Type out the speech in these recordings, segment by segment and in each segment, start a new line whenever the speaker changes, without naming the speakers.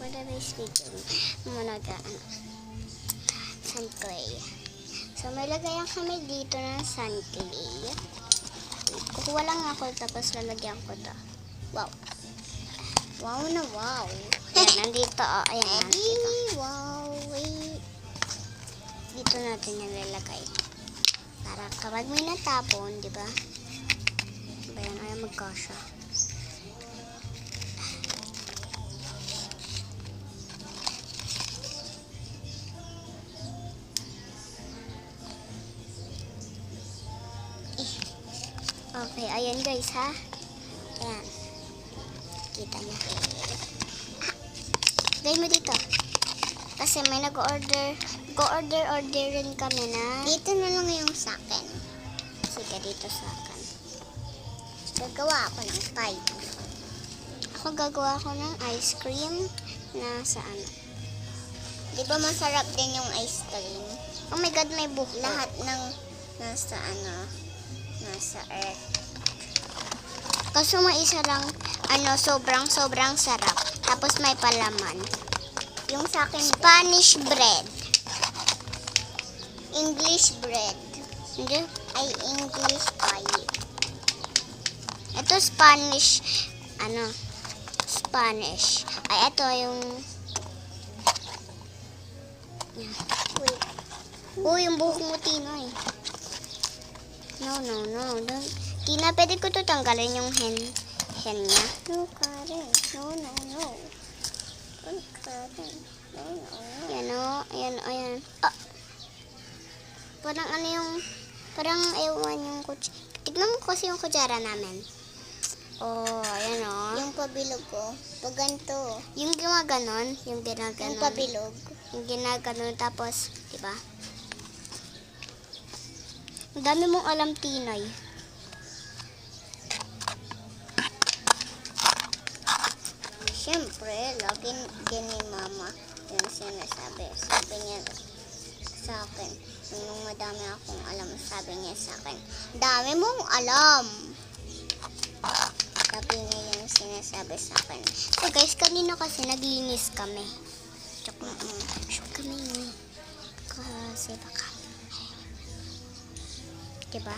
For today's video, manood ka, sand clay. So, may lagayan kami dito ng sand clay. Kukuha lang ako, tapos lalagyan ko to. Wow. Wow na wow. Ayan, nandito. Oh, ayan, nandito. Wow, wait. Dito natin yung lalagay. Para kapag may natapon, di ba? Ayan, ayaw magkasya. Okay, ayan guys ha. Ayan. Kita niyo. Gawin mo dito. Kasi may nag-order. Order rin kami na. Dito na lang yung sa akin. Sige, dito sa akin. Gagawa ako ng pie. Ako gagawa ako ng ice cream na saan. Di ba masarap din yung ice cream? Oh my God, may buhok. Lahat ng nasa nasa earth. Kaso may isa lang, sobrang sarap. Tapos may palaman. Yung sa akin, Spanish bread. English bread. Hindi? Ay, English pie. Ito Spanish, Spanish. Ay, ito yung... Wait. Yung buhok mo, Tina, eh. No. Tina, pwede ko to tanggalin yung hen niya. No, Karen. No. Karen. No. Ayan. Ah. Parang ewan yung kutsara. Tignan mo kasi yung kutsara namin. Oh, ayan o. Yung pabilog ko. Pag ganito. Yung gumaganon. Yung ginaganon. Yung pabilog. Yung ginaganon. Tapos, diba? Ang dami mong alam, Tinay. Siyempre, lagi din ni Mama yung sinasabi. Sabi niya sa akin, nung madami akong alam, sabi niya sa akin, dami mong alam. Sabi niya yung sinasabi sa akin. So guys, kanina kasi naglinis kami. Shock kami. Kasi baka diba?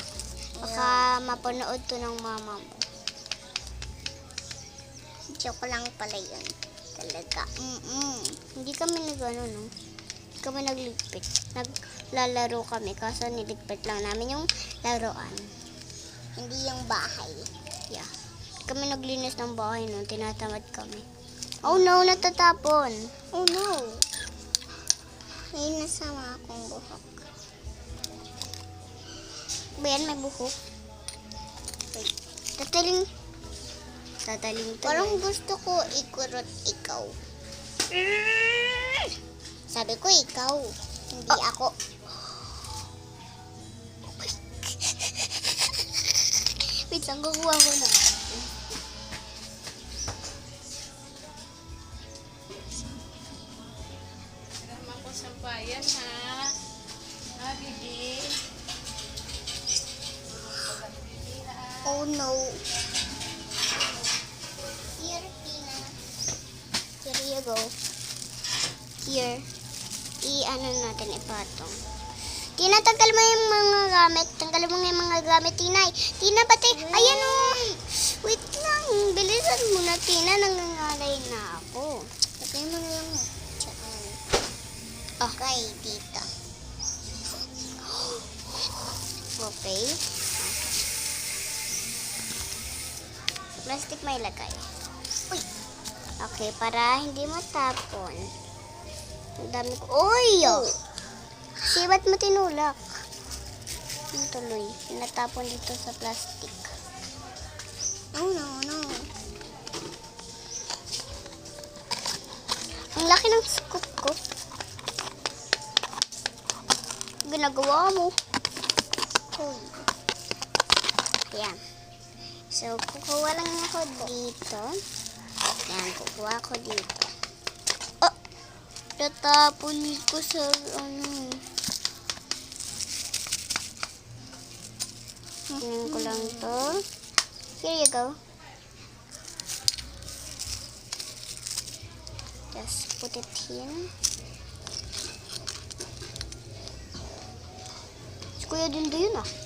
Baka mapanood to ng mama mo. Joke lang pala yun. Talaga. Hindi kami no? Hindi kami nagligpit. Naglalaro kami. Kaso niligpit lang namin yung laruan. Hindi yung bahay. Yeah. Hindi kami naglinis ng bahay no. Tinatamad kami. Oh no, natatapon. Oh no. May nasama akong buhok. Bayan, may buhok. Wait. Tataling to. Parang gusto ko ikurot ikaw. Sabi ko ikaw. Hindi ako. Wait lang, kukuha ko na.
Salamat po sa bayan, ha? Bibi.
Oh no. Here, Tina. Here you go. Here. Natin ipatong. Tina, tanggal mo yung mga gamit. Tanggal mo yung mga gamit, Tina. Tina, pati. Ayan o. Wait lang. Bilisan mo na, Tina. Nangangalay na ako. Pati mo na yung tiyan. Okay, dito. Okay. Plastic may lagay. Uy! Okay, para hindi matapon. Ang dami ko. Uy! Kasi ba't mo tinulak? Yung tuloy. Natapon dito sa plastic. Oh, no. Ang laki ng scoop ko. Ginagawa mo. Uy. Ayan. So, kukuha lang ako dito. Yan, kukuha ko dito. Oh! Tatapon ko sa Tingnan ko lang to. Here you go. Just put it in. Si Kuya Dildo yun ah.